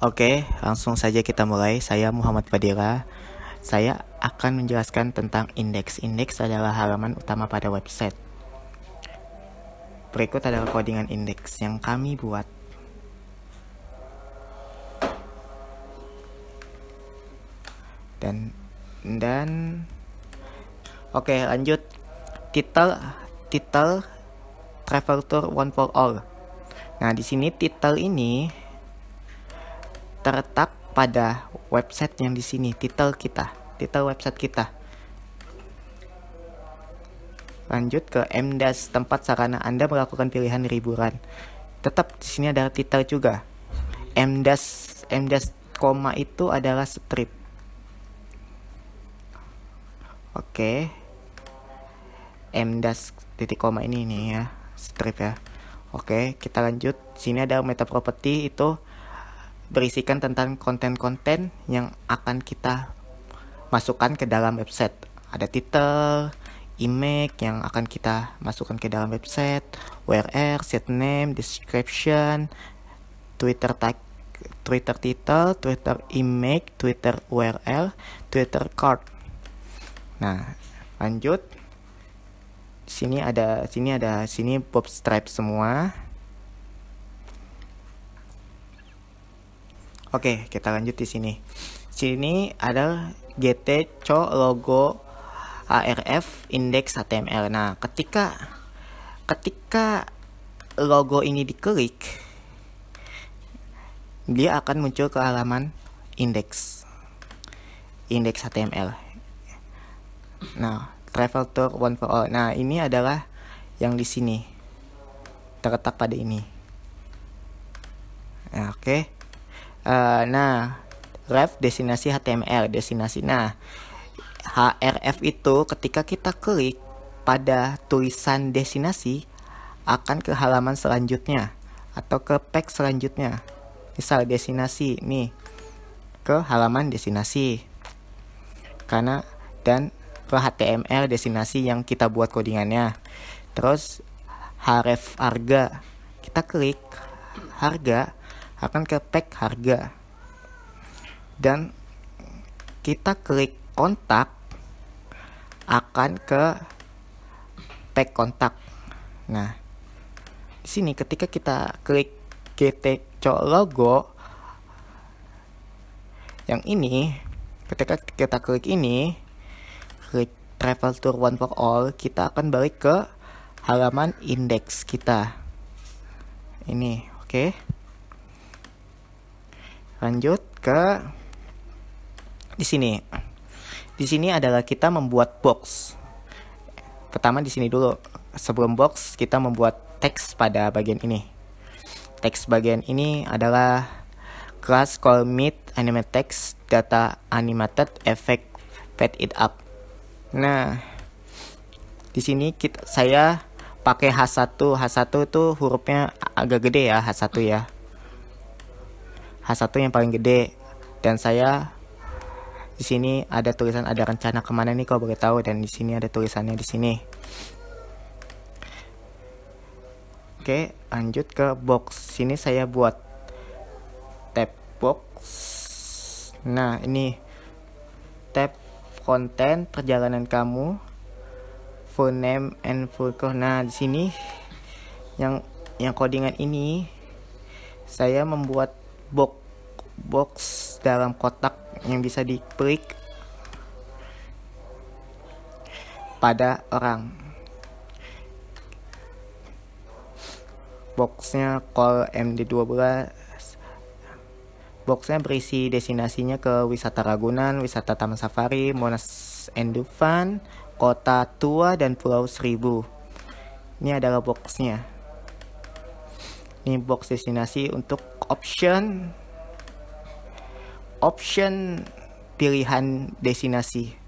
Oke, langsung saja kita mulai. Saya Muhammad Fadila. Saya akan menjelaskan tentang indeks. Indeks adalah halaman utama pada website. Berikut adalah codingan indeks yang kami buat. Dan oke, lanjut. Title Travel Tour One for All. Nah, di sini title ini terletak pada website yang di sini, title website kita. Lanjut ke MDAS, tempat sarana Anda melakukan pilihan liburan. Tetap di sini ada title juga. MDAS koma itu adalah strip. Oke. MDAS titik koma ini nih ya, strip ya. Oke, kita lanjut. Sini ada meta property, itu berisikan tentang konten-konten yang akan kita masukkan ke dalam website. Ada title, image yang akan kita masukkan ke dalam website, URL, site name, description, Twitter tag, Twitter title, Twitter image, Twitter URL, Twitter card. Nah, lanjut. Sini bob stripe semua. Oke, kita lanjut di sini. Sini ada GT logo ARF index HTML. Nah, ketika logo ini diklik, dia akan muncul ke halaman index HTML. Nah, Travel Tour One for All. Nah, ini adalah yang di sini, terletak pada ini. Nah, oke. Nah, ref destinasi HTML, destinasi. Nah, href itu ketika kita klik pada tulisan destinasi akan ke halaman selanjutnya atau ke page selanjutnya. Misal destinasi nih, ke halaman destinasi. Dan ke HTML destinasi yang kita buat codingannya. Terus href harga, kita klik harga akan ke page harga, dan kita klik kontak akan ke tag kontak. Nah, di sini ketika kita klik GT logo yang ini, ketika kita klik ini, klik Travel Tour One for All, kita akan balik ke halaman indeks kita. Ini, oke. Lanjut ke di sini. Di sini adalah kita membuat box. Pertama di sini dulu. Sebelum box, kita membuat teks pada bagian ini. Teks bagian ini adalah class call meet animate text data animated effect fade it up. Nah, di sini saya pakai H1. H1 itu hurufnya agak gede ya, H1 ya. H1 yang paling gede. Dan saya di sini ada tulisan, ada rencana kemana nih kalau boleh tahu, dan di sini ada tulisannya di sini. Oke, lanjut ke box. Sini saya buat tab box. Nah, ini tab konten perjalanan kamu, full name and full cost. Nah, di sini yang codingan ini saya membuat box dalam kotak yang bisa diklik pada orang. Boxnya call MD12. Boxnya berisi destinasinya ke wisata Ragunan, wisata Taman Safari, Monas and Dufan, Kota Tua, dan Pulau Seribu. Ini adalah boxnya. Ini box destinasi untuk option pilihan destinasi.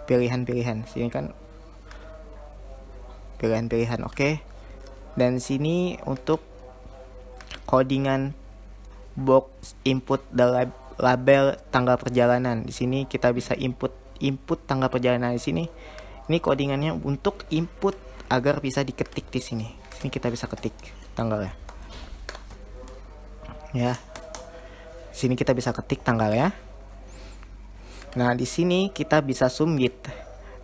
Pilihan. Sini kan pilihan, oke. Dan sini untuk codingan box input label tanggal perjalanan. Di sini kita bisa input tanggal perjalanan di sini. Ini codingannya untuk input agar bisa diketik di sini. Sini kita bisa ketik tanggalnya. Ya. Sini kita bisa ketik tanggalnya. Nah, di sini kita bisa submit.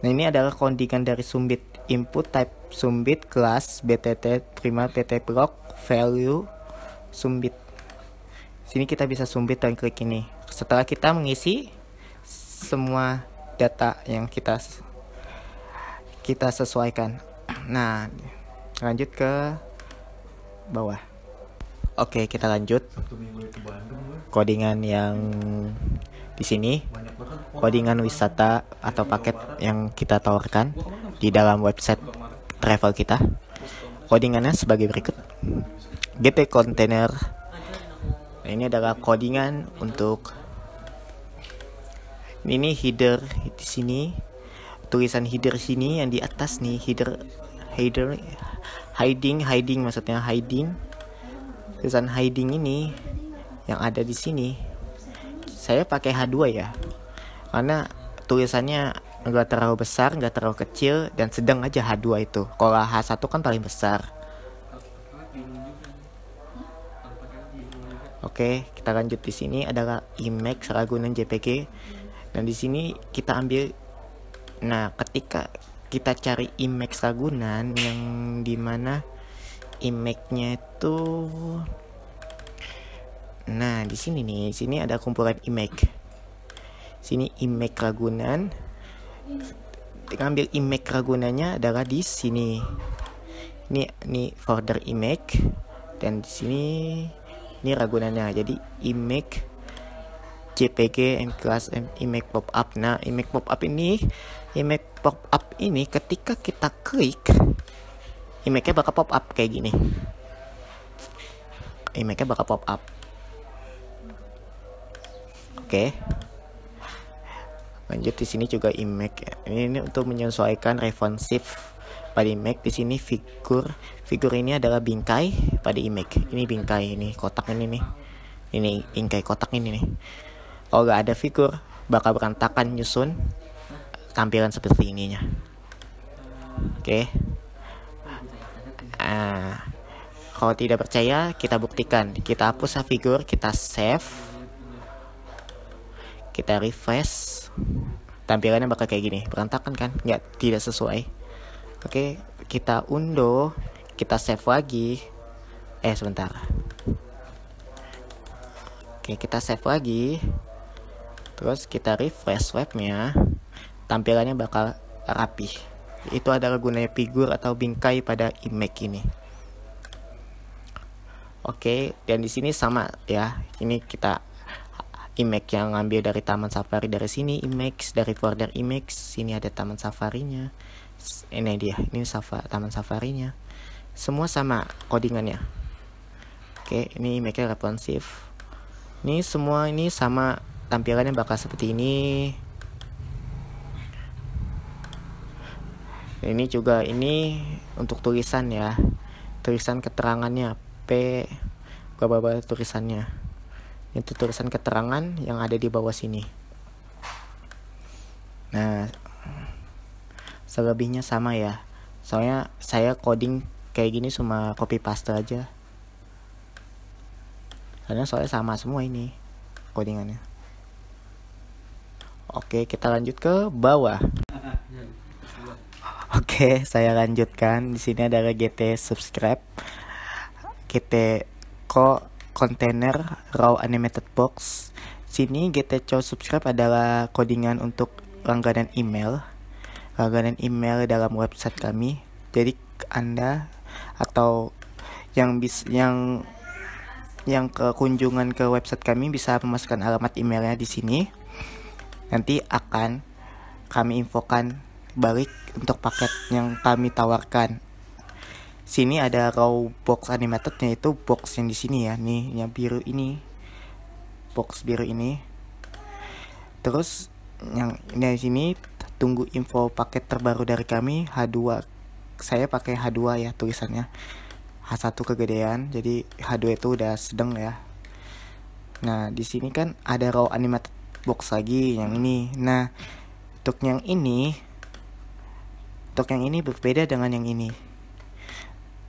Nah, ini adalah codingan dari submit. Input type submit kelas btt prima pt block value submit. Sini kita bisa submit dan klik ini. Setelah kita mengisi semua data yang kita sesuaikan. Nah, lanjut ke bawah. Oke, kita lanjut. Codingan yang di sini, codingan wisata atau paket yang kita tawarkan di dalam website travel kita. Codingannya sebagai berikut. GT Container. Nah, ini adalah codingan untuk ini header di sini. Tulisan header sini yang di atas nih, hiding maksudnya hiding. Tulisan hiding ini yang ada di sini. Saya pakai H2 ya. Karena tulisannya enggak terlalu besar, enggak terlalu kecil, dan sedang aja H2 itu. Kalau H1 kan paling besar. Oke, kita lanjut. Di sini adalah image Ragunan JPG. Dan di sini kita ambil. Nah, ketika kita cari image Ragunan yang dimana image-nya itu, nah di sini nih, sini ada kumpulan image. Sini image Ragunan. Ngambil image Ragunannya adalah di sini. Ini folder image, dan di sini ini Ragunannya. Jadi image JPG and class and image pop-up. Nah, image pop-up ini ketika kita klik, image-nya bakal pop-up kayak gini. Image-nya bakal pop-up. Oke. Lanjut, di sini juga image. Ini untuk menyesuaikan responsif pada image. Di sini figur ini adalah bingkai pada image. Ini bingkai, ini kotak ini nih. Ini bingkai kotak ini nih. Kalau nggak ada figur, bakal berantakan nyusun tampilan seperti ininya. Oke. Kalau tidak percaya, kita buktikan. Kita hapus figur, kita save, kita refresh. Tampilannya bakal kayak gini, berantakan kan? Tidak sesuai. Oke, kita undo, kita save lagi. Sebentar. Oke, kita save lagi. Terus kita refresh webnya, tampilannya bakal rapi. Itu adalah gunanya figur atau bingkai pada image ini. Oke, dan di sini sama ya. Ini kita image yang ngambil dari Taman Safari, dari sini image, dari folder image, sini ada Taman Safarinya. Ini dia, ini Taman Safarinya. Semua sama codingannya. Oke, ini image-nya responsif. Ini semua ini sama, tampilannya bakal seperti ini. Ini juga ini untuk tulisan ya. Tulisan keterangannya bawah tulisannya. Itu tulisan keterangan yang ada di bawah sini. Nah, selebihnya sama ya. Soalnya saya coding kayak gini cuma copy paste aja. Karena soalnya sama semua ini codingannya. Oke, kita lanjut ke bawah. Oke, saya lanjutkan. Di sini ada GT subscribe, GT container raw animated box. Sini GT subscribe adalah codingan untuk langganan email dalam website kami. Jadi Anda atau yang kekunjungan ke website kami bisa memasukkan alamat emailnya di sini. Nanti akan kami infokan balik untuk paket yang kami tawarkan. Sini ada raw box animatednya, itu box yang di sini ya, nih yang biru ini, box biru ini. Terus yang di sini tunggu info paket terbaru dari kami H2. Saya pakai H2 ya tulisannya. H1 kegedean, jadi H2 itu udah sedang ya. Nah, di sini kan ada raw animated box lagi yang ini. Nah, untuk yang ini berbeda dengan yang ini.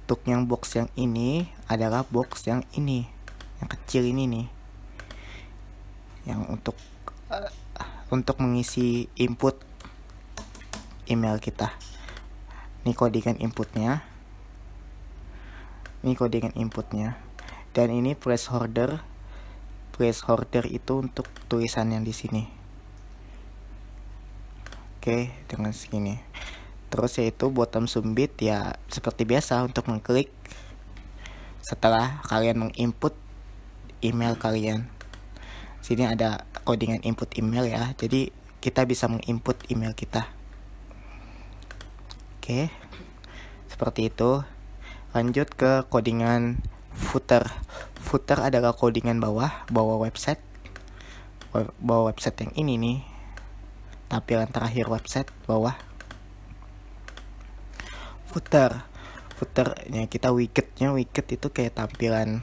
Untuk yang box yang ini adalah box yang ini, yang kecil ini nih. yang untuk mengisi input email kita. Ini codingan inputnya. Dan ini placeholder itu untuk tulisan yang di sini. Oke, dengan segini. Terus yaitu bottom submit, ya seperti biasa untuk mengklik setelah kalian menginput email kalian. Sini ada codingan input email ya. Jadi kita bisa menginput email kita. Oke. Seperti itu. Lanjut ke codingan footer. Footer adalah codingan bawah website. Bawah website yang ini nih. Tampilan terakhir website bawah. Footernya kita widget itu kayak tampilan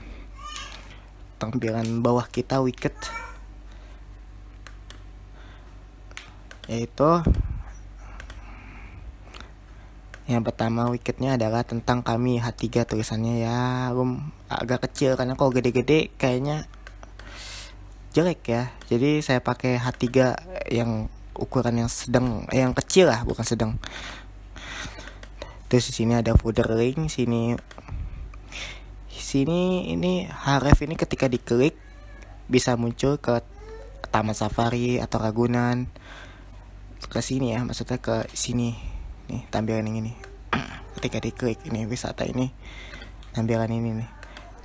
bawah kita widget, yaitu yang pertama widgetnya adalah tentang kami H3, tulisannya ya agak kecil karena kalau gede-gede kayaknya jelek ya, jadi saya pakai H3 yang ukuran yang sedang, yang kecil lah, bukan sedang. Terus di sini ada footer link, sini ini href ini ketika diklik bisa muncul ke Taman Safari atau Ragunan, ke sini ya, maksudnya ke sini nih tampilan yang ini. Ketika diklik ini wisata ini, tampilan ini nih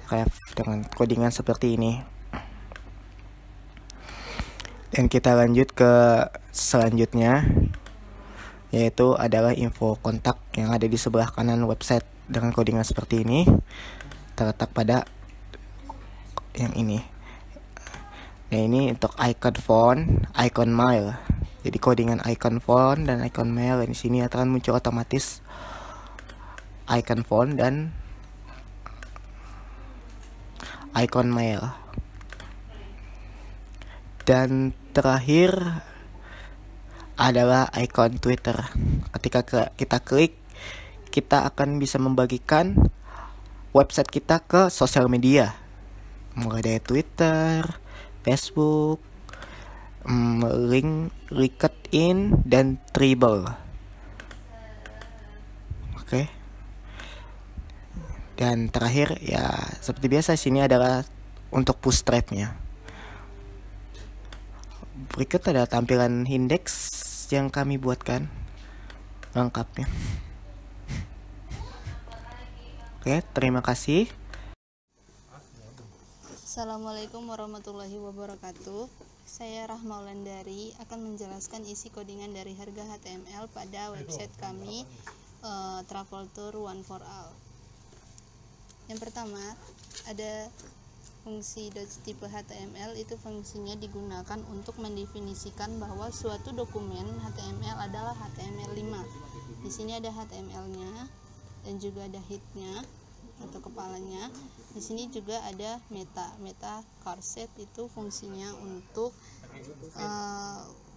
href dengan codingan seperti ini. Dan kita lanjut ke selanjutnya, yaitu adalah info kontak yang ada di sebelah kanan website dengan codingan seperti ini, terletak pada yang ini. Nah, ini untuk icon phone, icon mail. Jadi codingan icon phone dan icon mail di sini akan muncul otomatis icon phone dan icon mail. Dan terakhir adalah icon Twitter. Ketika kita klik, kita akan bisa membagikan website kita ke sosial media, mulai dari Twitter, Facebook, LinkedIn, dan Dribbble. Oke. Dan terakhir ya seperti biasa, sini adalah untuk bootstrapnya. Berikut ada tampilan index yang kami buatkan lengkapnya. Oke, terima kasih. Assalamualaikum warahmatullahi wabarakatuh. Saya Rahma Wulandari akan menjelaskan isi codingan dari harga HTML pada website kami, Travel Tour One for All. Yang pertama, ada fungsi tipe HTML. Itu fungsinya digunakan untuk mendefinisikan bahwa suatu dokumen HTML adalah HTML5. Di sini ada HTML-nya dan juga ada head-nya atau kepalanya. Di sini juga ada meta charset, itu fungsinya untuk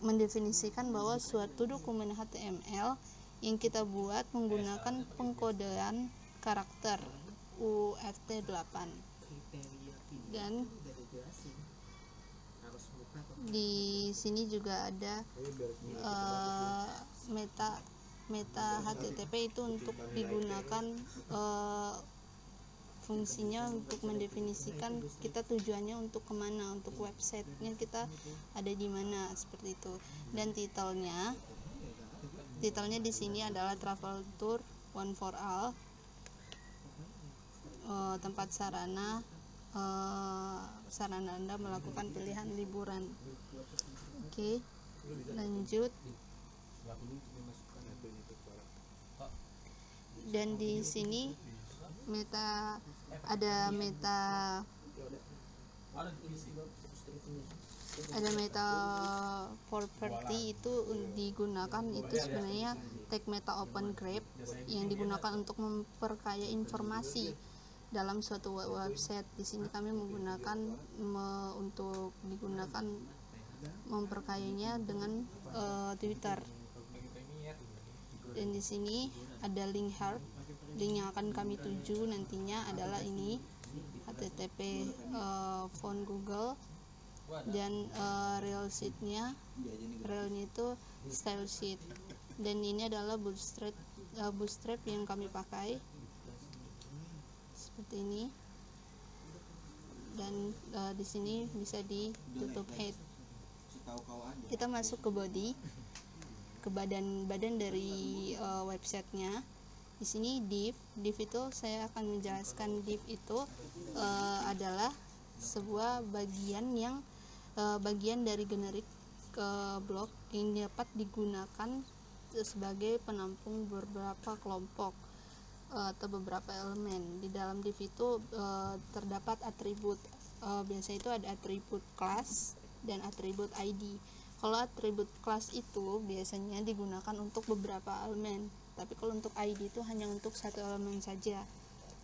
mendefinisikan bahwa suatu dokumen HTML yang kita buat menggunakan pengkodean karakter UFT8. Dan di sini juga ada meta HTTP, itu untuk digunakan fungsinya untuk mendefinisikan kita tujuannya untuk kemana, untuk websitenya kita ada di mana, seperti itu. Dan titelnya di sini adalah Travel Tour One for All, tempat sarana Anda melakukan pilihan liburan. Oke, lanjut. Dan di sini ada meta property, itu digunakan, itu sebenarnya tag meta open graph yang digunakan untuk memperkaya informasi dalam suatu website. Di sini kami menggunakan untuk digunakan memperkayanya dengan Twitter. Dan di sini ada link heart, link yang akan kami tuju nantinya adalah ini, http phone Google dan realnya itu style sheet, dan ini adalah bootstrap yang kami pakai seperti ini, dan di sini bisa ditutup head. Kita masuk ke body, ke badan dari websitenya. Di sini div itu saya akan menjelaskan div itu adalah sebuah bagian dari generik blok yang dapat digunakan sebagai penampung beberapa kelompok atau beberapa elemen. Di dalam div itu terdapat atribut, biasanya itu ada atribut class dan atribut ID. Kalau atribut kelas itu biasanya digunakan untuk beberapa elemen, tapi kalau untuk ID itu hanya untuk satu elemen saja.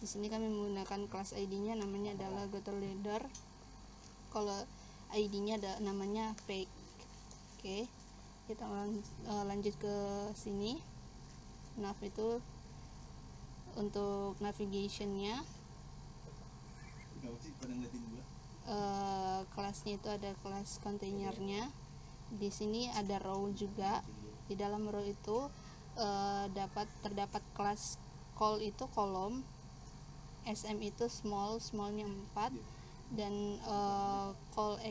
Di sini kami menggunakan kelas ID-nya namanya adalah GoToLeader. Kalau ID-nya ada namanya fake. Oke, kita lanjut ke sini. Nav itu untuk navigation-nya. Kelasnya itu ada kelas kontainernya. Di sini ada row juga. Di dalam row itu terdapat kelas call itu kolom, SM itu smallnya 4, dan call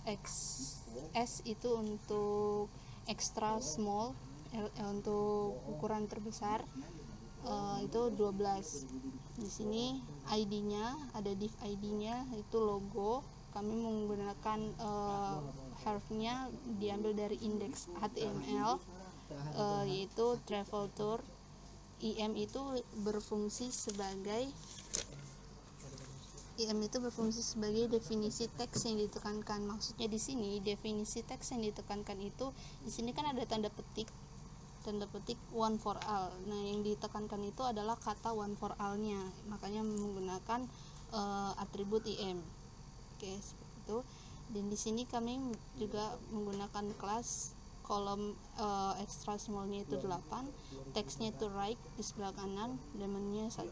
XS itu untuk extra small, untuk ukuran terbesar itu 12. Di sini ID-nya ada div ID-nya itu logo. Kami menggunakan harfnya diambil dari indeks HTML, yaitu travel tour. IM itu berfungsi sebagai definisi teks yang ditekankan. Maksudnya di sini definisi teks yang ditekankan itu, di sini kan ada tanda petik one for all. Nah, yang ditekankan itu adalah kata one for all-nya, makanya menggunakan atribut IM. Oke, seperti itu. Dan di sini kami juga menggunakan kelas kolom extra small-nya itu 8, teksnya itu right di sebelah kanan, elemennya 1.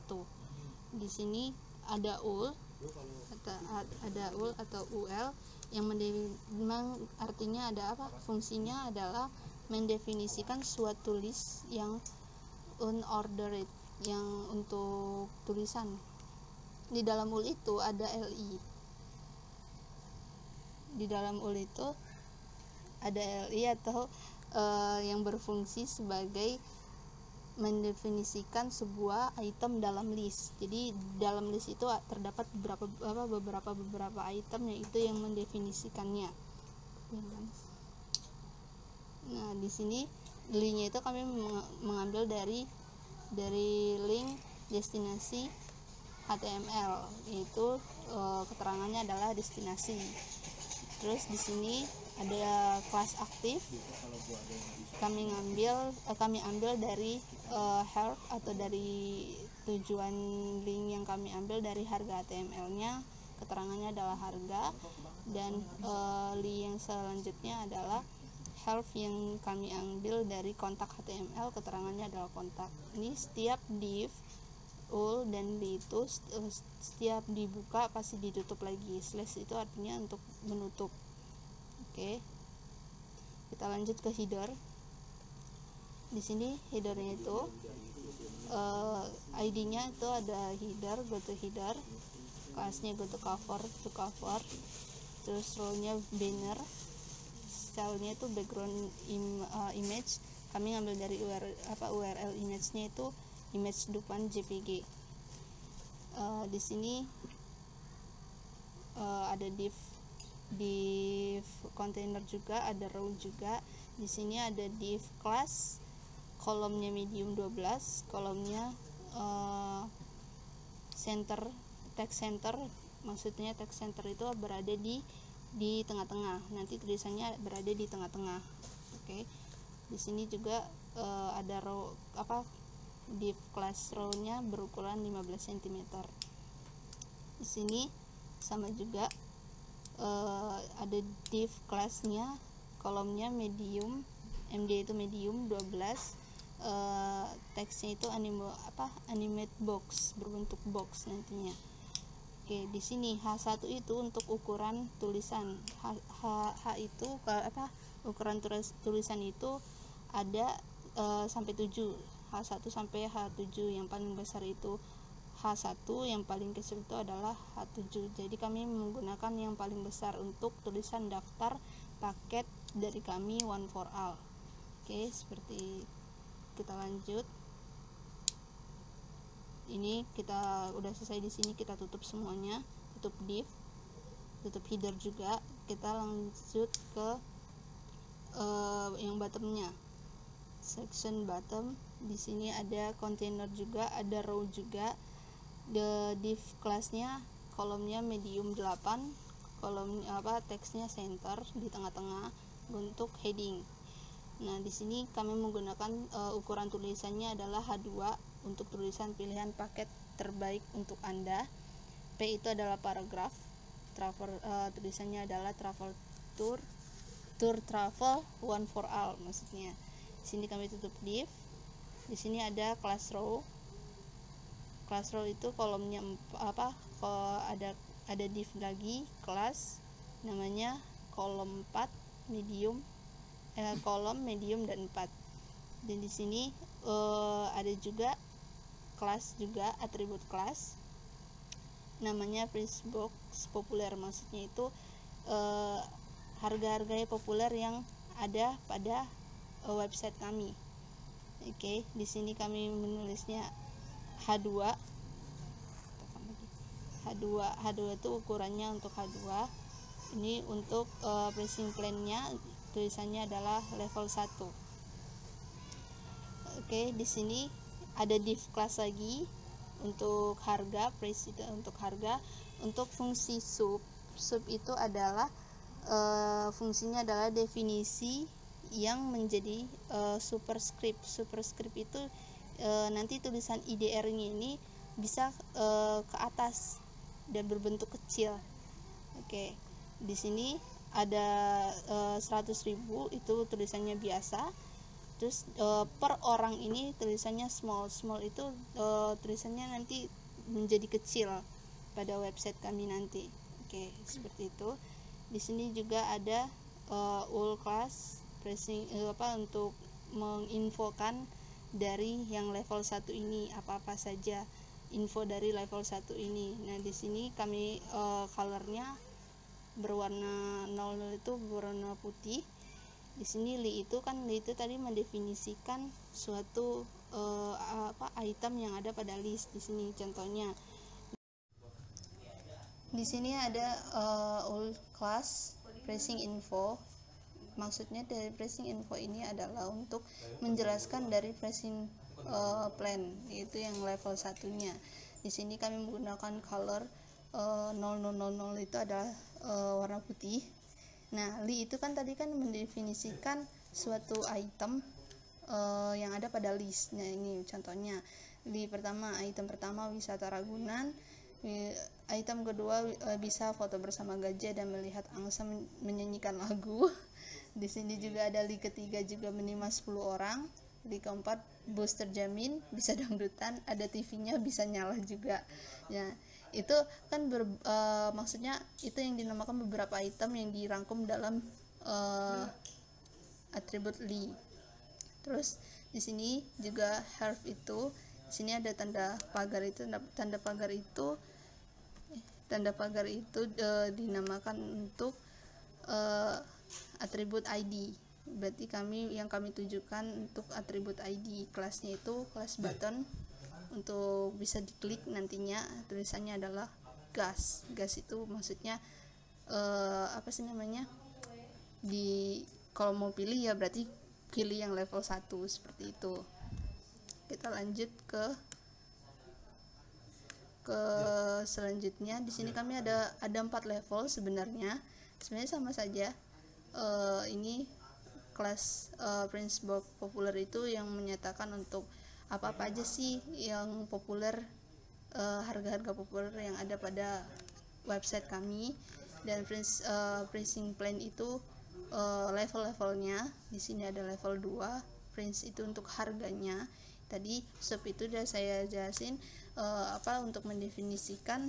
Di sini ada ul atau ul yang artinya ada apa? Fungsinya adalah mendefinisikan suatu list yang unordered, yang untuk tulisan. Di dalam ul itu ada li. Di dalam ul itu ada li atau yang berfungsi sebagai mendefinisikan sebuah item dalam list. Jadi dalam list itu terdapat beberapa item yang itu yang mendefinisikannya. Nah, di sini linknya itu kami mengambil dari link destinasi HTML, yaitu keterangannya adalah destinasi. Terus di sini ada kelas aktif. Kami ambil dari help atau dari tujuan link yang kami ambil dari harga HTML-nya. Keterangannya adalah harga, dan link yang selanjutnya adalah help yang kami ambil dari kontak HTML. Keterangannya adalah kontak. Ini setiap div ul dan li itu setiap dibuka pasti ditutup lagi. Slash itu artinya untuk menutup. Oke, kita lanjut ke header. Di sini headernya itu ID-nya itu ada header, go to header, kelasnya go to cover, terus row-nya banner, style-nya itu background image. Kami ngambil dari URL image-nya itu image dupan JPG. Di sini ada div container juga, ada row juga. Di sini ada div class, kolomnya medium 12, kolomnya text center. Maksudnya text center itu berada di tengah-tengah, nanti tulisannya berada di tengah-tengah. Oke. Di sini juga ada row div class row-nya berukuran 15 cm. Di sini sama juga ada div class-nya, kolomnya medium, MD itu medium 12, teksnya itu animate box, berbentuk box nantinya. Oke, di sini H1 itu untuk ukuran tulisan. H itu ukuran tulisan itu ada sampai 7. H1 sampai H7, yang paling besar itu H1, yang paling kecil itu adalah H7. Jadi kami menggunakan yang paling besar untuk tulisan daftar paket dari kami One for All. Oke, seperti kita lanjut. Ini kita udah selesai di sini, kita tutup semuanya, tutup div, tutup header juga. Kita lanjut ke yang bottomnya, section bottom. Di sini ada container juga, ada row juga. The div kelasnya kolomnya medium 8, kolom teksnya center di tengah-tengah untuk heading. Nah, di sini kami menggunakan ukuran tulisannya adalah H2 untuk tulisan pilihan paket terbaik untuk Anda. P itu adalah paragraf. Tulisannya adalah travel tour travel One for All maksudnya. Di sini kami tutup div. Di sini ada class row. Class row itu kolomnya ada div lagi, kelas namanya kolom 4 medium, kolom medium dan 4. Dan di sini ada juga kelas juga, atribut kelas namanya price box populer, maksudnya itu harga-harganya populer yang ada pada website kami. Oke, di sini kami menulisnya H2 itu ukurannya untuk H2. Ini untuk pricing plan-nya tulisannya adalah level 1. Oke, di sini ada div class lagi untuk harga, price itu untuk harga. Untuk fungsi sub itu adalah fungsinya adalah definisi yang menjadi superscript. Superscript itu nanti tulisan IDR-nya ini bisa ke atas dan berbentuk kecil. Oke, di sini ada 100.000 itu tulisannya biasa. Terus per orang ini tulisannya small itu tulisannya nanti menjadi kecil pada website kami nanti. Oke, seperti itu. Di sini juga ada all class pricing untuk menginfokan dari yang level 1 ini apa-apa saja info dari level 1 ini. Nah, di sini kami colornya berwarna 00 itu berwarna putih. Di sini li itu tadi mendefinisikan suatu item yang ada pada list. Di sini contohnya. Di sini ada all class pricing info. Maksudnya dari pricing info ini adalah untuk menjelaskan dari pricing plan, yaitu yang level 1-nya. Di sini kami menggunakan color 0000 itu adalah warna putih. Nah, li itu tadi mendefinisikan suatu item yang ada pada list. Nah, ini contohnya. Li pertama, item pertama wisata Ragunan. Item kedua bisa foto bersama gajah dan melihat angsa menyanyikan lagu. Di sini juga ada li ketiga juga minimal 10 orang. Li keempat bus terjamin, bisa dangdutan, ada TV-nya bisa nyala juga. Ya, itu kan maksudnya itu yang dinamakan beberapa item yang dirangkum dalam atribut li. Terus di sini juga harf itu, di sini ada tanda pagar itu dinamakan untuk atribut ID. Berarti yang kami tujukan untuk atribut ID, kelasnya itu kelas button, untuk bisa diklik nantinya tulisannya adalah gas itu maksudnya kalau mau pilih ya berarti pilih yang level 1 seperti itu. Kita lanjut ke selanjutnya. Di sini kami ada 4 level sebenarnya sama saja. Ini kelas Prince Box populer itu yang menyatakan untuk apa aja sih yang populer, harga-harga populer yang ada pada website kami. Dan pricing plan itu level-levelnya. Di sini ada level 2. Prince itu untuk harganya. Tadi sub itu sudah saya jelasin untuk mendefinisikan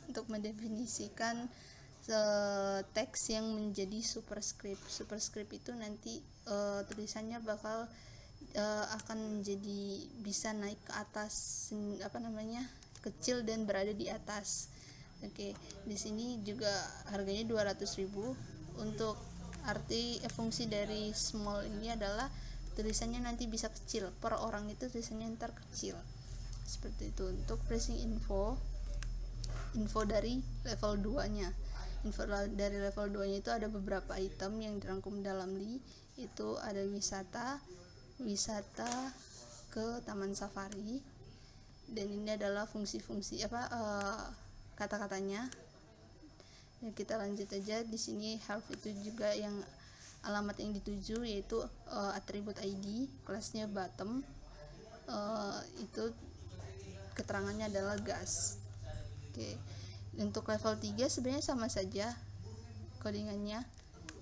untuk mendefinisikan teks yang menjadi superscript. Superscript itu nanti tulisannya bakal akan menjadi bisa naik ke atas, kecil dan berada di atas. Oke, di sini juga harganya 200.000. Untuk fungsi dari small ini adalah tulisannya nanti bisa kecil, per orang itu tulisannya ntar kecil seperti itu. Untuk pricing info dari level 2 nya, dari level 2 nya itu ada beberapa item yang dirangkum dalam li. Itu ada wisata ke taman safari, dan ini adalah fungsi-fungsi kata-katanya. Ya, kita lanjut aja. Di sini health itu juga yang alamat yang dituju, yaitu atribut ID, kelasnya bottom, itu keterangannya adalah gas. Oke. Untuk level 3 sebenarnya sama saja codingannya,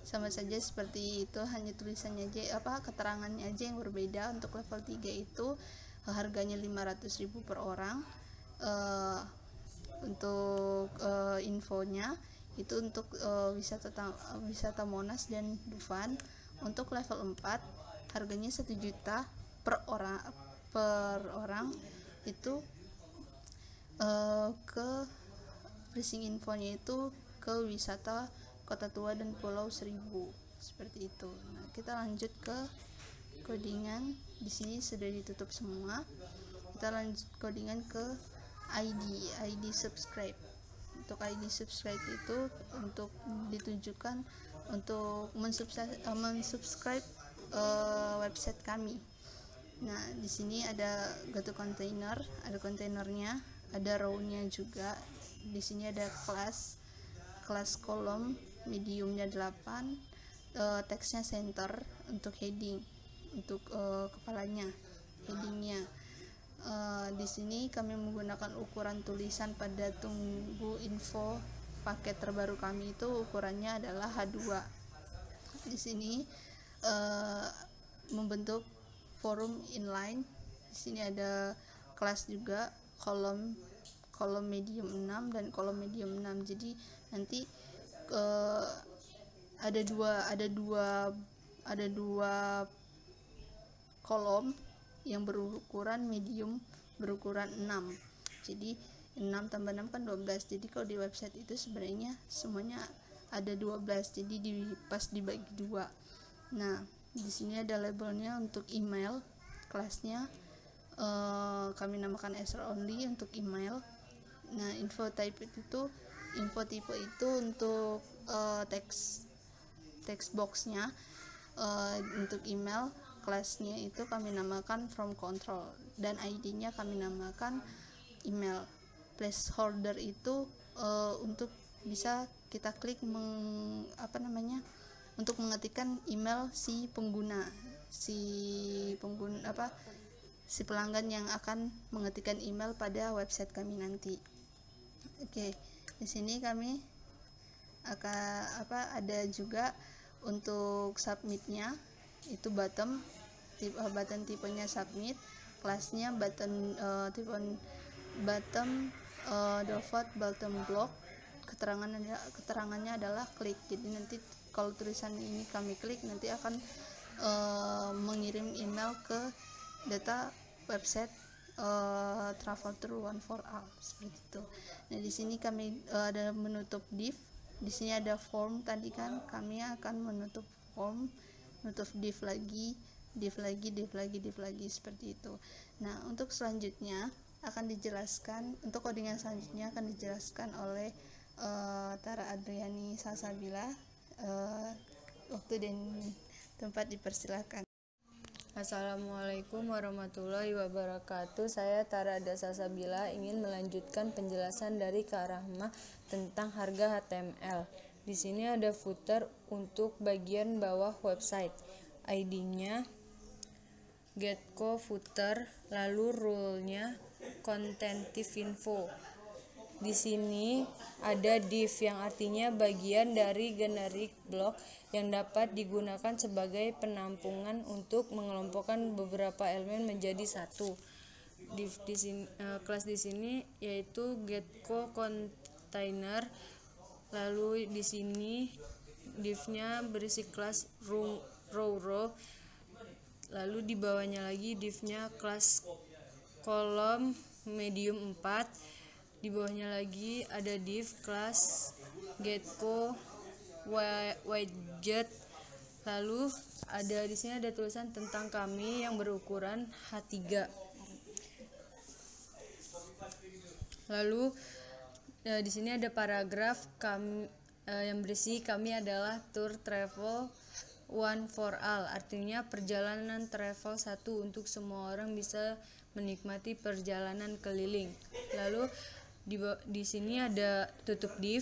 sama saja seperti itu, hanya tulisannya aja, keterangannya aja yang berbeda. Untuk level 3 itu harganya 500.000 per orang. Untuk infonya itu untuk wisata Monas dan Dufan. Untuk level 4 harganya 1 juta per orang. Itu ke pricing infonya itu ke wisata Kota Tua dan Pulau Seribu, seperti itu. Nah, kita lanjut ke codingan. Di sini sudah ditutup semua. Kita lanjut codingan ke ID subscribe. Untuk ID subscribe itu untuk ditujukan untuk mensubscribe website kami. Nah, di sini ada GoTo container, ada kontainernya, ada row-nya juga. Di sini ada kelas kolom, mediumnya 8, teksnya center. Untuk heading, untuk kepalanya, headingnya. Di sini kami menggunakan ukuran tulisan pada tunggu info paket terbaru kami, itu ukurannya adalah H2. Di sini membentuk forum inline. Di sini ada kelas juga, kolom medium 6 dan kolom medium 6. Jadi nanti ada dua kolom yang berukuran medium, berukuran 6. Jadi 6 tambah 6 kan 12. Jadi kalau di website itu sebenarnya semuanya ada 12. Jadi pas dibagi 2. Nah, di sini ada labelnya. Untuk email, kelasnya kami namakan Azure only untuk email. Nah, info tipe itu untuk text boxnya. Untuk email, kelasnya itu kami namakan from control, dan ID-nya kami namakan email. Placeholder itu untuk bisa kita klik untuk mengetikkan email si pelanggan yang akan mengetikkan email pada website kami nanti. Oke, di sini kami ada juga untuk submitnya, itu button tipenya submit, kelasnya button default button block, keterangannya adalah klik. Jadi nanti kalau tulisan ini kami klik, nanti akan mengirim email ke data website Travel Tour One for All, seperti itu. Nah, di sini kami ada menutup div. Di sini ada form, tadi kan kami akan menutup form, menutup div lagi, seperti itu. Nah, untuk selanjutnya akan dijelaskan, untuk codingan selanjutnya akan dijelaskan oleh Tara Adriani Salsabila. Waktu dan tempat dipersilakan. Assalamualaikum warahmatullahi wabarakatuh. Saya Tara Salsabila ingin melanjutkan penjelasan dari Kak Rahma tentang harga HTML. Di sini ada footer untuk bagian bawah website. ID-nya getco footer, lalu rule-nya contentive info. Di sini ada div yang artinya bagian dari generic block yang dapat digunakan sebagai penampungan untuk mengelompokkan beberapa elemen menjadi satu. Div di sini, kelas di sini yaitu getco content container. Lalu di sini div-nya berisi kelas row. Lalu di bawahnya lagi div-nya kelas kolom medium 4. Di bawahnya lagi ada div kelas getCo widget. Lalu di sini ada tulisan tentang kami yang berukuran H3. Lalu di sini ada paragraf kami yang berisi kami adalah tour travel one for all, artinya perjalanan travel satu untuk semua orang bisa menikmati perjalanan keliling. Lalu di sini ada tutup div,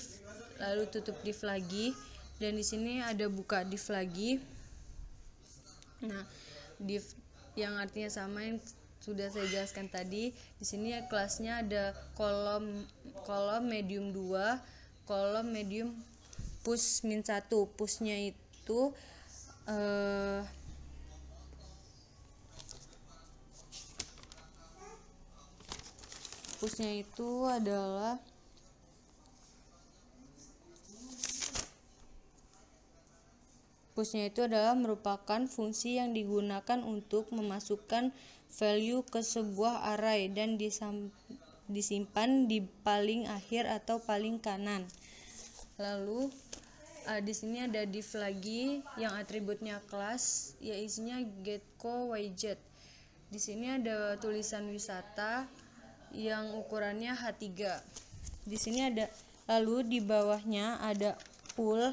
lalu tutup div lagi, dan di sini ada buka div lagi. Nah, div yang artinya sama yang sudah saya jelaskan tadi. Di sini kelasnya ada kolom medium 2, kolom medium push min 1. Pushnya itu adalah merupakan fungsi yang digunakan untuk memasukkan value ke sebuah array dan disimpan di paling akhir atau paling kanan. Lalu di sini ada div lagi yang atributnya kelas, ya isinya getCo widget. Di sini ada tulisan wisata yang ukurannya H3. Di sini ada, lalu di bawahnya ada ul.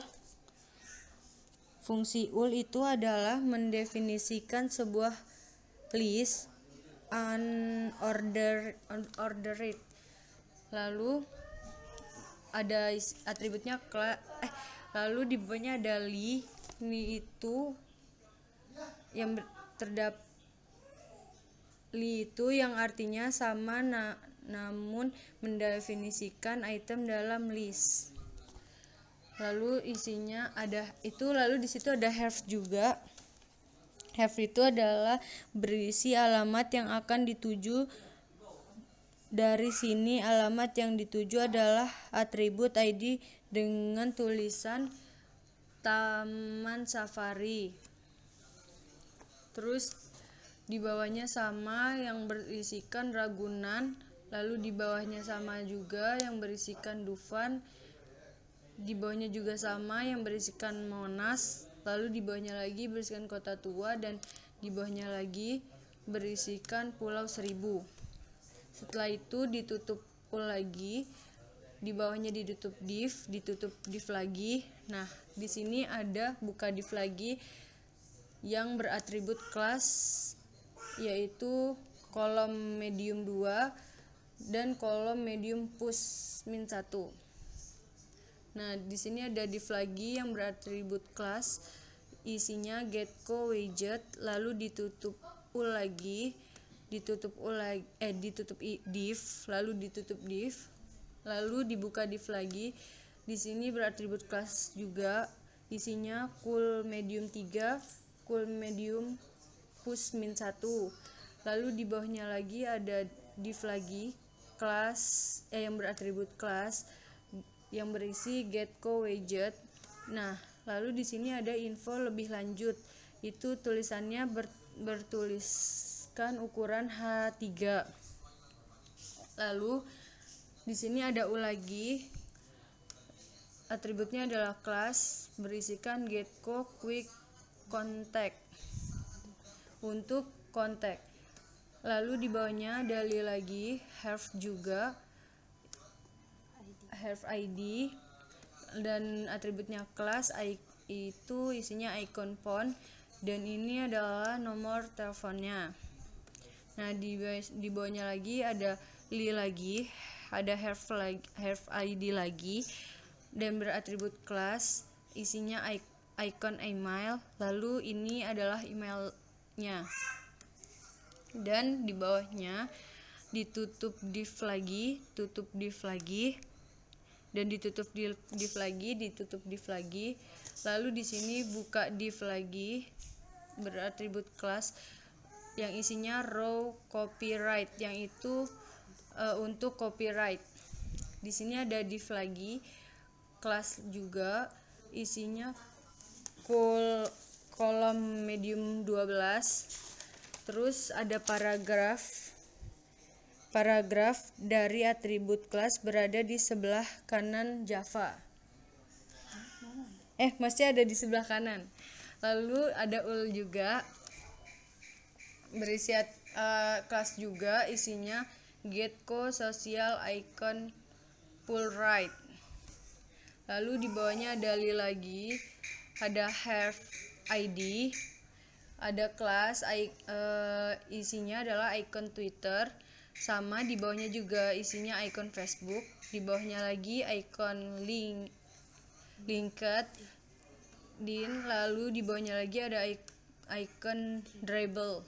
Fungsi ul itu adalah mendefinisikan sebuah list unordered. Lalu ada atributnya lalu di bawahnya ada li itu yang yang artinya sama namun mendefinisikan item dalam list. Lalu isinya ada itu, lalu di situ ada have juga. Have itu adalah berisi alamat yang akan dituju. Dari sini alamat yang dituju adalah atribut ID dengan tulisan Taman Safari. Terus di bawahnya sama yang berisikan Ragunan, lalu di bawahnya sama juga yang berisikan Dufan. Di bawahnya juga sama yang berisikan Monas, lalu di bawahnya lagi berisikan Kota Tua, dan di bawahnya lagi berisikan Pulau Seribu. Setelah itu ditutup lagi, di bawahnya ditutup div lagi. Nah, di sini ada buka div lagi yang beratribut kelas, yaitu kolom medium 2 dan kolom medium push min 1. Nah, di sini ada div lagi yang beratribut kelas, isinya getCo widget, lalu ditutup div, lalu ditutup div, lalu dibuka div lagi. Di sini beratribut kelas juga, isinya cool medium 3, cool medium push min 1. Lalu di bawahnya lagi ada div lagi kelas yang beratribut kelas yang berisi getCo widget. Nah, lalu di sini ada info lebih lanjut. Itu tulisannya bertuliskan ukuran H3. Lalu di sini ada lagi. Atributnya adalah kelas berisikan getCo quick contact untuk kontak. Lalu di bawahnya ada lagi have juga, have ID, dan atributnya kelas itu isinya icon phone, dan ini adalah nomor teleponnya. Nah, di bawahnya lagi ada lagi, ada have ID lagi, dan beratribut kelas, isinya icon email, lalu ini adalah emailnya. Dan di bawahnya ditutup div lagi, tutup div lagi, dan ditutup div lagi, lalu di sini buka div lagi beratribut kelas yang isinya row copyright, yang itu untuk copyright. Di sini ada div lagi, kelas juga, isinya kolom medium 12. Terus ada paragraf dari atribut kelas berada di sebelah kanan Java. Masih ada di sebelah kanan. Lalu ada ul juga, berisi kelas juga, isinya getco, social, icon, pull right. Lalu di bawahnya ada lagi, ada have id, ada kelas, isinya adalah icon Twitter, sama di bawahnya juga isinya icon Facebook, di bawahnya lagi icon LinkedIn, lalu di bawahnya lagi ada icon Dribble.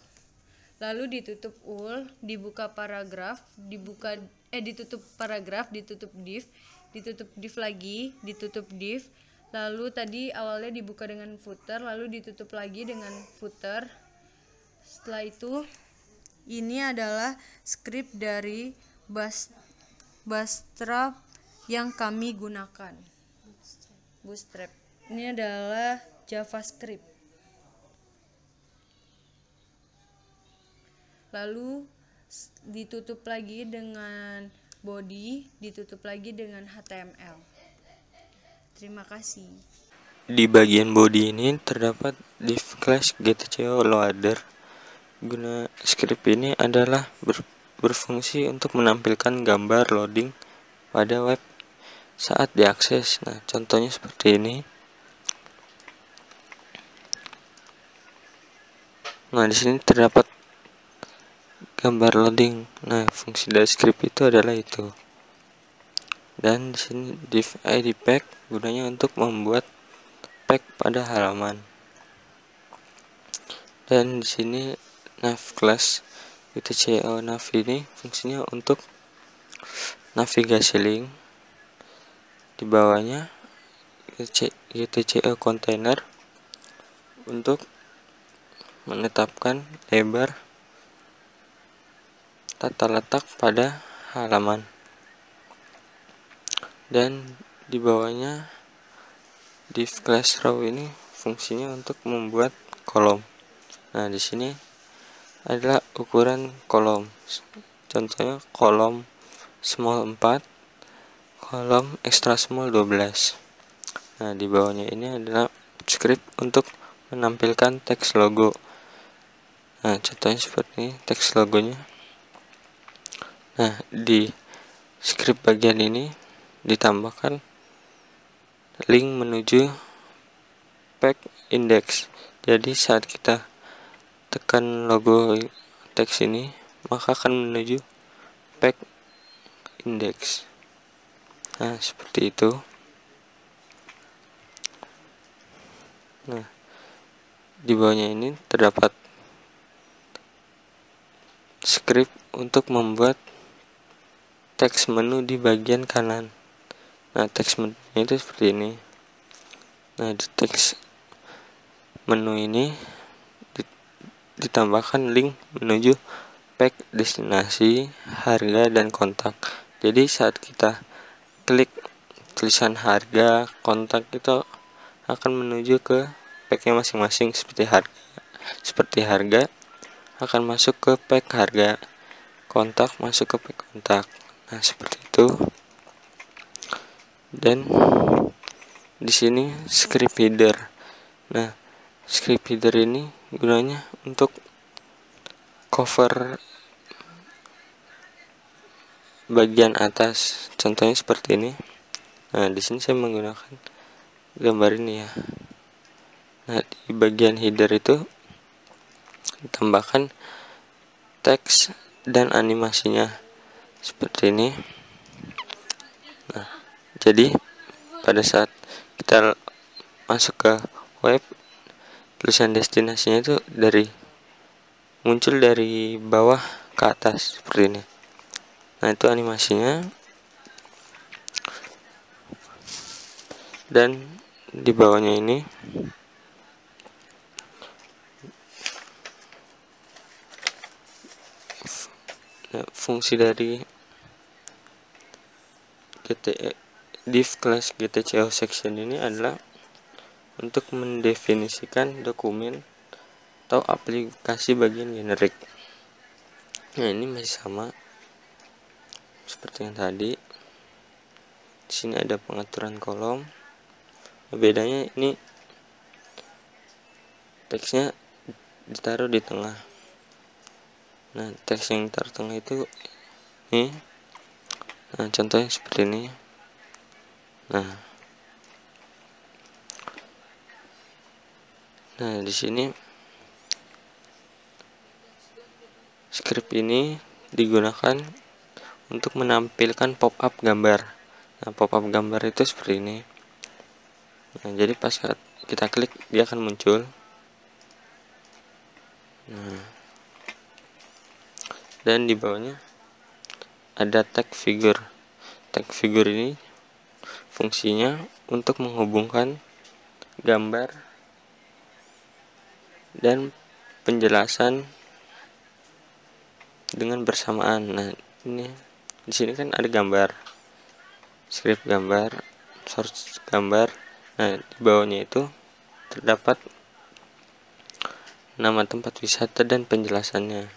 Lalu ditutup ul, dibuka paragraf, ditutup paragraf, ditutup div lagi, ditutup div. Lalu tadi awalnya dibuka dengan footer, lalu ditutup lagi dengan footer. Setelah itu, ini adalah script dari Bootstrap yang kami gunakan. Bootstrap. Ini adalah JavaScript. Lalu ditutup lagi dengan body, ditutup lagi dengan HTML. Terima kasih. Di bagian body ini terdapat div class getCo loader. Guna script ini adalah berfungsi untuk menampilkan gambar loading pada web saat diakses. Nah, contohnya seperti ini. Nah, di sini terdapat gambar loading. Nah, fungsi dari script itu adalah itu. Dan di sini div id pack gunanya untuk membuat pack pada halaman. Dan di sini nav class getCo nav ini fungsinya untuk navigasi link. Di bawahnya getCo container untuk menetapkan lebar tata letak pada halaman. Dan di bawahnya div class row ini fungsinya untuk membuat kolom. Nah, di sini adalah ukuran kolom. Contohnya kolom small 4, kolom extra small 12. Nah, di bawahnya ini adalah script untuk menampilkan teks logo. Nah, contohnya seperti ini teks logonya. Nah, di script bagian ini ditambahkan link menuju pack index. Jadi saat kita tekan logo teks ini, maka akan menuju pack index. Nah, seperti itu. Nah, di bawahnya ini terdapat script untuk membuat teks menu di bagian kanan. Nah, teks menu itu seperti ini. Nah, di teks menu ini ditambahkan link menuju pack destinasi, harga, dan kontak. Jadi saat kita klik tulisan harga, kontak, itu akan menuju ke packnya masing-masing. Seperti harga akan masuk ke pack harga, kontak masuk ke pack kontak. Nah, seperti itu. Dan di sini script header. Nah, script header ini gunanya untuk cover bagian atas. Contohnya seperti ini. Nah, di sini saya menggunakan gambar ini ya. Nah, di bagian header itu ditambahkan teks dan animasinya seperti ini. Nah, jadi pada saat kita masuk ke web, tulisan destinasinya itu muncul dari bawah ke atas seperti ini. Nah, itu animasinya. Dan di bawahnya ini fungsi dari div kelas GTCO section ini adalah untuk mendefinisikan dokumen atau aplikasi bagian generik. Nah, ini masih sama seperti yang tadi. Di sini ada pengaturan kolom. Bedanya ini teksnya ditaruh di tengah. Nah, teks yang ditaruh tengah itu ini. Nah, contohnya seperti ini. Nah, di sini script ini digunakan untuk menampilkan pop-up gambar. Nah, pop-up gambar itu seperti ini. Nah, jadi pas saat kita klik dia akan muncul. Nah, dan di bawahnya ada tag figure. Tag figure ini fungsinya untuk menghubungkan gambar dan penjelasan dengan bersamaan. Nah, ini di sini kan ada gambar, script gambar, source gambar. Nah, di bawahnya itu terdapat nama tempat wisata dan penjelasannya.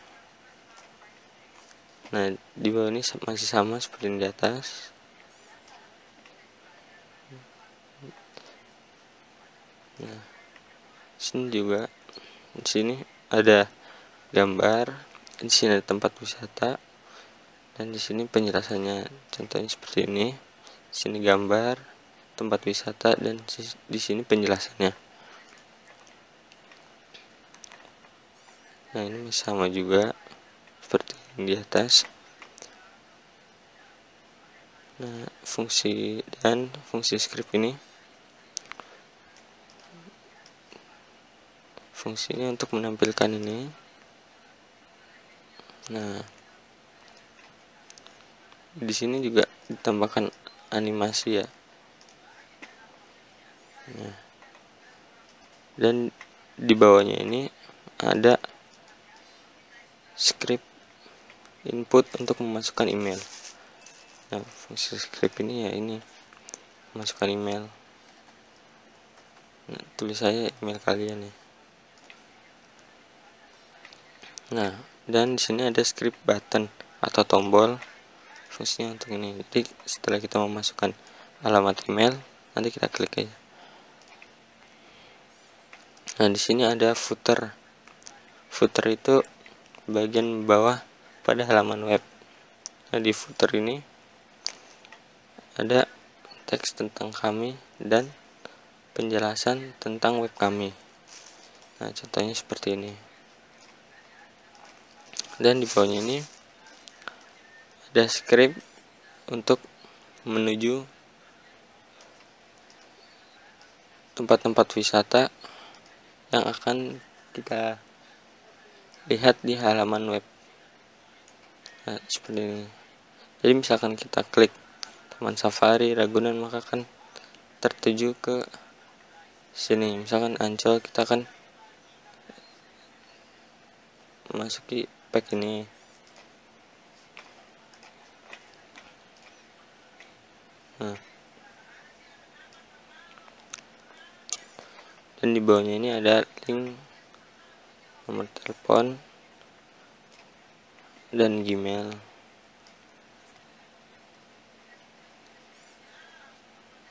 Nah, di bawah ini masih sama seperti yang di atas. Nah, sini juga, di sini ada gambar, di sini ada tempat wisata, dan di sini penjelasannya. Contohnya seperti ini. Di sini gambar, tempat wisata, dan di sini penjelasannya. Nah, ini sama juga seperti yang di atas. Nah, fungsi script ini fungsinya untuk menampilkan ini. Nah, di sini juga ditambahkan animasi ya. Nah, dan di bawahnya ini ada script input untuk memasukkan email. Nah, fungsi script ini ya ini, masukkan email. Nah, tulis saya email kalian ya. Nah, dan di sini ada script button atau tombol, fungsinya untuk ini. Jadi setelah kita memasukkan alamat email, nanti kita klik aja. Nah, di sini ada footer. Footer itu bagian bawah pada halaman web. Nah, di footer ini ada teks tentang kami dan penjelasan tentang web kami. Nah, contohnya seperti ini. Dan di bawahnya ini ada script untuk menuju tempat-tempat wisata yang akan kita lihat di halaman web. Nah, seperti ini. Jadi misalkan kita klik Taman Safari Ragunan, maka kan tertuju ke sini. Misalkan Ancol, kita akan masuki pack ini. Nah, dan di bawahnya ini ada link nomor telepon dan Gmail.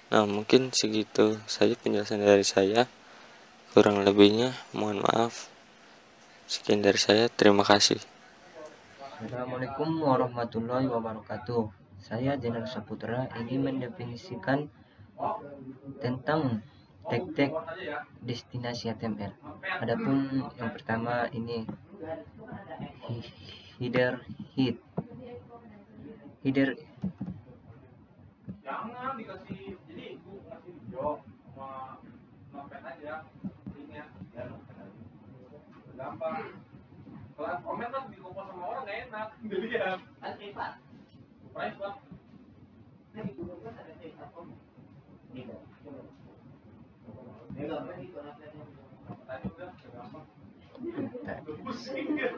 Nah, mungkin segitu saja penjelasan dari saya. Kurang lebihnya mohon maaf. Sekian dari saya, terima kasih. Assalamualaikum warahmatullahi wabarakatuh. Saya Jenar Saputra ingin mendefinisikan tentang tag-tag destinasi HTML. Adapun yang pertama ini header head. Header jangan dikasih, jadi kasih video sama nopen aja linknya biar gampang. Kalau komen kan di kompos sama orang nggak enak dilihat. Ada privat. Privat. Nah di Google kan ada privat om. Gitu. Ini gambar itu anaknya. Tadi udah gampang. Udah pusing ya.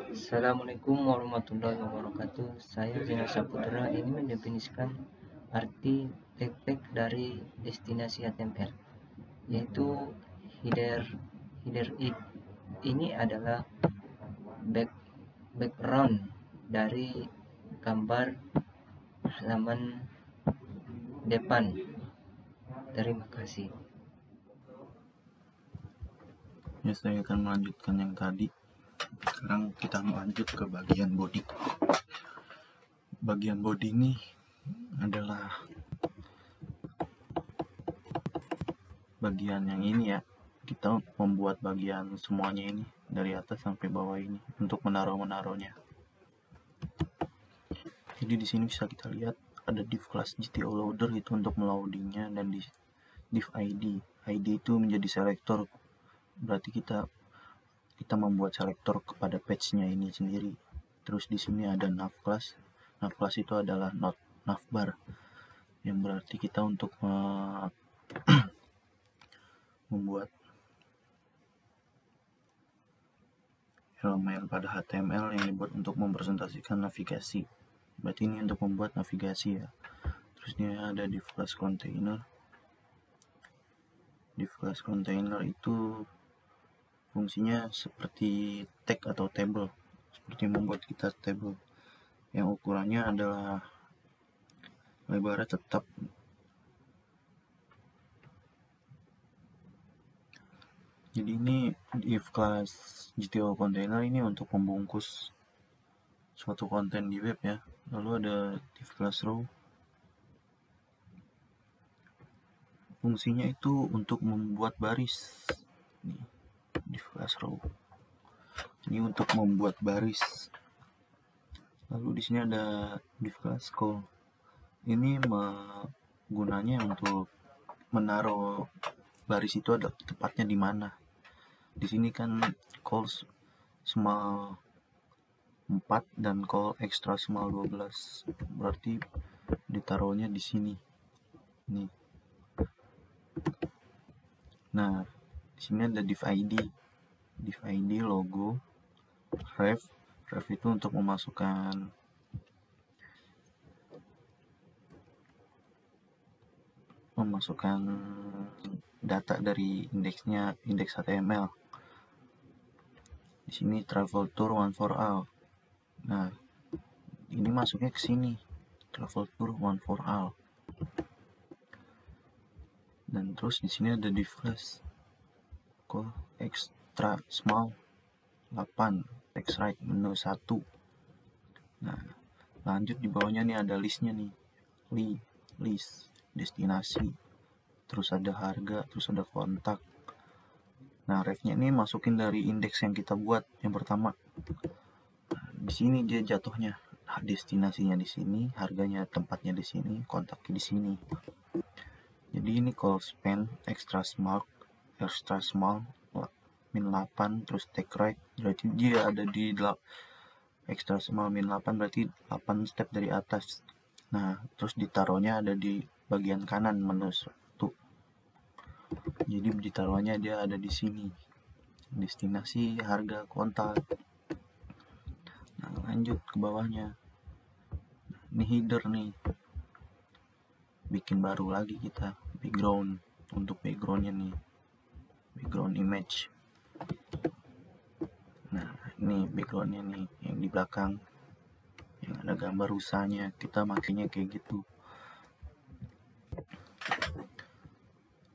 Assalamualaikum warahmatullahi wabarakatuh. Saya Zainal Saputra ingin mendefinisikan arti tag dari destinasi HTML, yaitu header ini adalah background dari gambar halaman depan. Terima kasih. Ya, saya akan melanjutkan yang tadi. Sekarang kita lanjut ke bagian body. Bagian body ini adalah bagian yang ini ya. Kita membuat bagian semuanya ini dari atas sampai bawah ini untuk menaruhnya. Jadi di sini bisa kita lihat ada div class GTO loader itu untuk meloadingnya, dan di div ID itu menjadi selektor. Berarti kita membuat selektor kepada page-nya ini sendiri. Terus di sini ada nav class itu adalah navbar, yang berarti kita untuk membuat elemen pada HTML yang dibuat untuk mempresentasikan navigasi. Berarti ini untuk membuat navigasi ya. Terus ini ada div class container. Div class container itu fungsinya seperti tag atau table, seperti membuat kita table yang ukurannya adalah lebarnya tetap. Jadi ini div class GTO container ini untuk membungkus suatu konten di web ya. Lalu ada div class row, fungsinya itu untuk membuat baris. Nih, div class row ini untuk membuat baris. Lalu di sini ada div class call, ini gunanya untuk menaruh baris itu ada tepatnya di mana. Di sini kan call small 4 dan call extra small 12, berarti ditaruhnya di sini nih. Nah, di sini ada div ID logo, ref itu untuk memasukkan data dari indeks HTML. Di sini travel tour one for all. Nah, ini masuknya ke sini, travel tour one for all. Dan terus di sini ada div class call extra small 8 text right menu 1. Nah, lanjut di bawahnya nih ada listnya nih, list destinasi, terus ada harga, terus ada kontak. Nah, refnya ini masukin dari indeks yang kita buat yang pertama. Nah, di sini dia jatuhnya, destinasinya di sini, harganya tempatnya di sini, kontaknya di sini. Jadi ini call span extra small min 8, terus take right, berarti dia ada di extra small min 8, berarti 8 step dari atas. Nah, terus ditaruhnya ada di bagian kanan menu 1. Jadi ditaruhnya dia ada di sini, destinasi, harga, kontak. Nah, lanjut ke bawahnya. Ini header nih, bikin baru lagi kita background. Untuk backgroundnya nih, background image. Nah, ini backgroundnya nih yang di belakang yang ada gambar rusanya, kita makainya kayak gitu.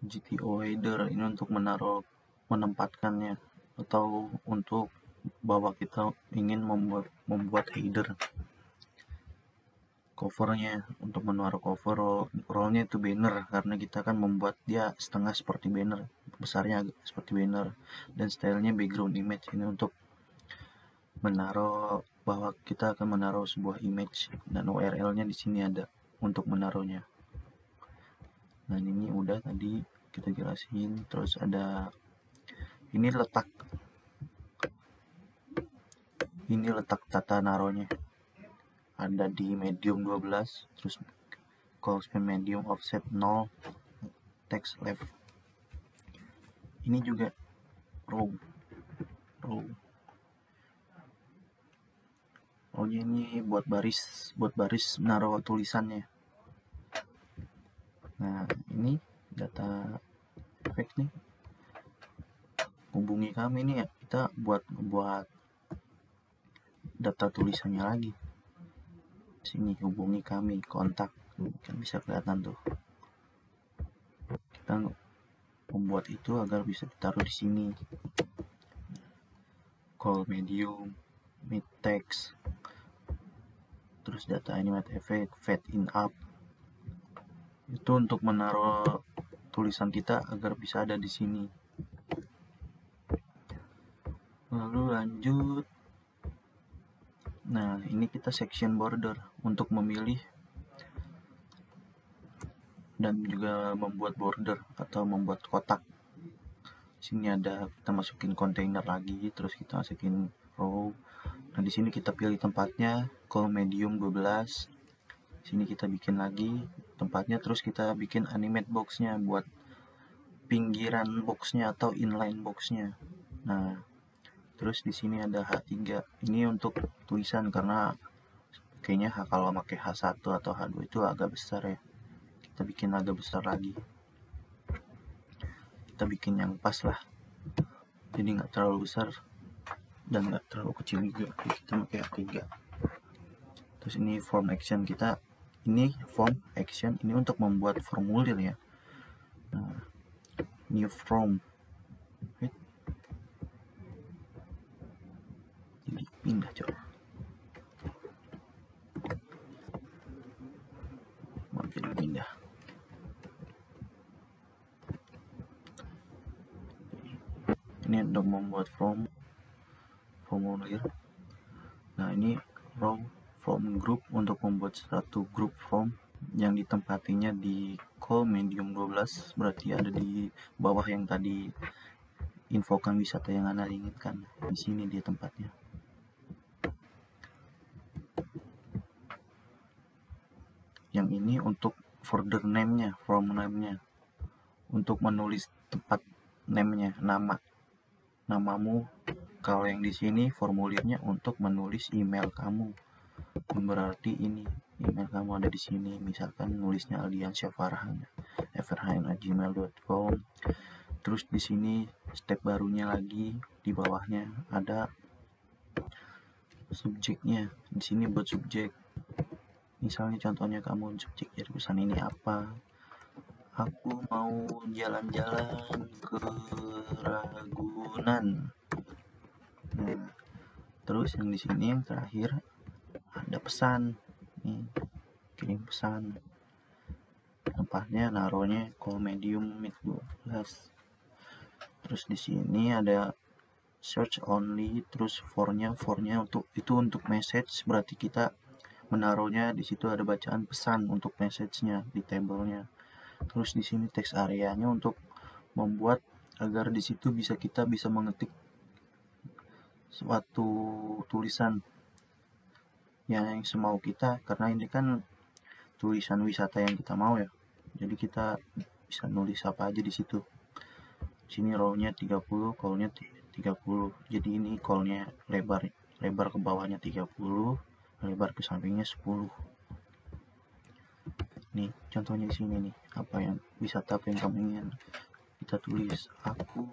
GTO header ini untuk menempatkannya, atau untuk bahwa kita ingin membuat header. Covernya untuk menaruh cover, rollnya itu banner, karena kita akan membuat dia setengah seperti banner, besarnya agak seperti banner. Dan stylenya background image, ini untuk menaruh bahwa kita akan menaruh sebuah image, dan URL-nya di sini ada untuk menaruhnya. Nah, ini udah tadi kita jelasin. Terus ada ini letak tata naruhnya ada di medium 12, terus call span medium offset 0, text left. ini juga row. Ini buat baris menaruh tulisannya. Nah, ini data efek nih. Hubungi kami nih ya, kita buat data tulisannya lagi. Sini hubungi kami, kontak, kan bisa kelihatan tuh. Kita membuat itu agar bisa ditaruh di sini. Call medium, mid text, terus data animate effect, fade in up. Itu untuk menaruh tulisan kita agar bisa ada di sini. Lalu lanjut. Nah, ini kita section border untuk memilih dan juga membuat border atau membuat kotak. Sini ada kita masukin kontainer lagi, terus kita masukin row. Nah, di sini kita pilih tempatnya, call medium 12. Sini kita bikin lagi tempatnya, terus kita bikin animate boxnya buat pinggiran boxnya atau inline boxnya. Nah, terus di sini ada H3. Ini untuk tulisan karena kayaknya kalau pakai H1 atau H2 itu agak besar ya. Kita bikin agak besar lagi. Kita bikin yang pas lah. Jadi nggak terlalu besar dan nggak terlalu kecil juga. Jadi kita pakai H3. Terus ini form action kita. Ini form action ini untuk membuat formulir ya. Nah, new form. Jadi pindah coba. Mampir pindah. Ini untuk membuat formulir. Nah, ini row form group untuk membuat satu grup form yang ditempatinya di call medium 12, berarti ada di bawah yang tadi infokan wisata yang Anda inginkan. Di sini dia tempatnya. Yang ini untuk folder name-nya, form name-nya. Untuk menulis tempat name-nya, namamu. Kalau yang di sini formulirnya untuk menulis email kamu. Berarti ini email kamu ada di sini. Misalkan nulisnya aldiansyahfarhan@gmail.com. Terus di sini step barunya lagi di bawahnya ada subjeknya. Di sini buat subjek. Misalnya contohnya kamu subjek dari pesan ini apa? Aku mau jalan-jalan ke Ragunan. Nah, terus yang di sini yang terakhir ada pesan. Nih, kirim pesan. Tempatnya naruhnya call medium mid 12. Terus di sini ada search only, terus for-nya untuk message, berarti kita menaruhnya di situ ada bacaan pesan untuk message-nya di tabelnya. Terus di sini text area-nya untuk membuat agar di situ kita bisa mengetik suatu tulisan yang semau kita, karena ini kan tulisan wisata yang kita mau ya. Jadi kita bisa nulis apa aja di situ. Sini row-nya 30, call-nya 30. Jadi ini call-nya lebar ke bawahnya 30, lebar ke sampingnya 10. Nih, contohnya di sini nih, apa yang wisata apa yang kamu ingin. Kita tulis, aku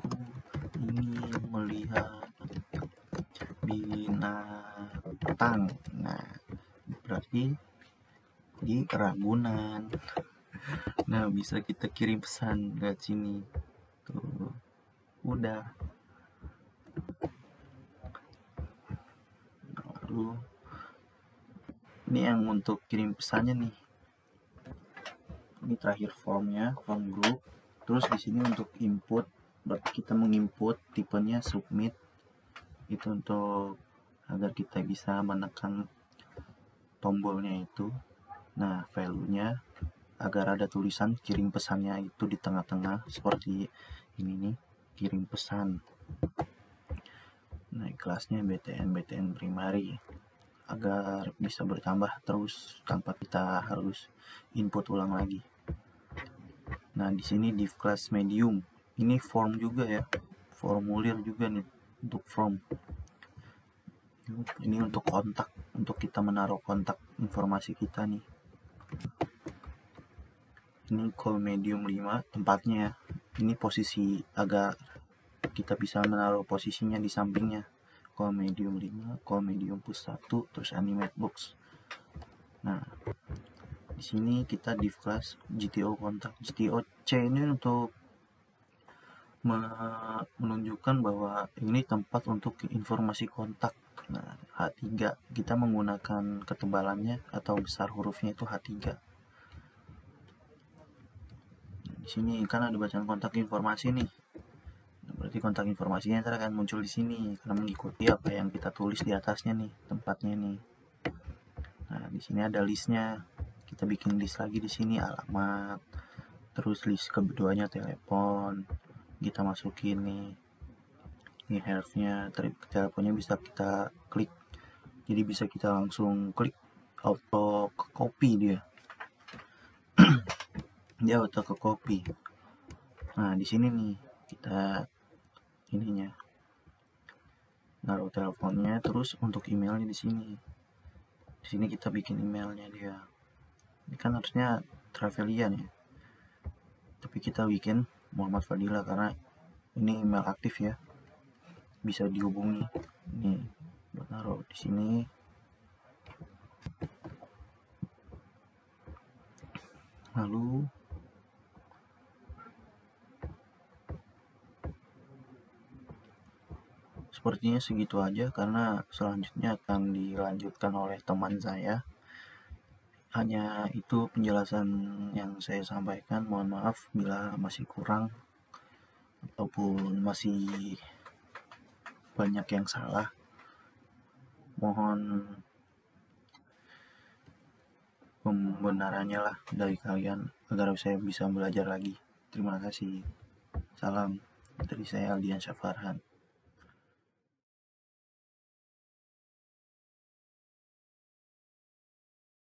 ingin melihat binatang. Nah, berarti di Ragunan. Nah, bisa kita kirim pesan ke sini. Tuh, udah. Lalu ini yang untuk kirim pesannya nih. Ini terakhir formnya, form group. Terus di sini untuk input, berarti kita menginput tipenya submit. Itu untuk agar kita bisa menekan tombolnya itu. Nah, value-nya agar ada tulisan kirim pesannya itu di tengah-tengah seperti ini nih, kirim pesan. Nah, kelasnya BTN primary agar bisa bertambah terus tanpa kita harus input ulang lagi. Nah, di sini div class medium ini form juga ya, formulir juga nih untuk form. Ini untuk kontak, untuk kita menaruh kontak informasi kita nih. Ini call medium 5 tempatnya ya. Ini posisi agak kita bisa menaruh posisinya di sampingnya. Call medium 5, call medium push 1, terus animate box. Nah, di sini kita div class GTO kontak. GTO C ini untuk menunjukkan bahwa ini tempat untuk informasi kontak. Nah, H3 kita menggunakan ketebalannya atau besar hurufnya itu H3. Di sini kan ada bacaan kontak informasi nih. Nah, berarti kontak informasinya ntar akan muncul di sini karena mengikuti apa yang kita tulis di atasnya nih, tempatnya nih. Nah, di sini ada listnya. Kita bikin list lagi di sini, alamat, terus list keduanya telepon. Kita masukin nih. Ini health-nya, teleponnya bisa kita klik. Jadi bisa kita langsung klik auto ke copy dia. Dia auto ke copy. Nah, di sini nih kita ininya naruh teleponnya, terus untuk emailnya di sini. Di sini kita bikin emailnya dia. Ini kan harusnya Travelian ya. Tapi kita bikin Muhammad Fadila karena ini email aktif ya. Bisa dihubungi. Nih, buat naruh di sini. Lalu sepertinya segitu aja karena selanjutnya akan dilanjutkan oleh teman saya. Hanya itu penjelasan yang saya sampaikan. Mohon maaf bila masih kurang ataupun masih banyak yang salah. Mohon pembenarannya lah dari kalian agar saya bisa belajar lagi. Terima kasih. Salam dari saya Aldian Syafarhan.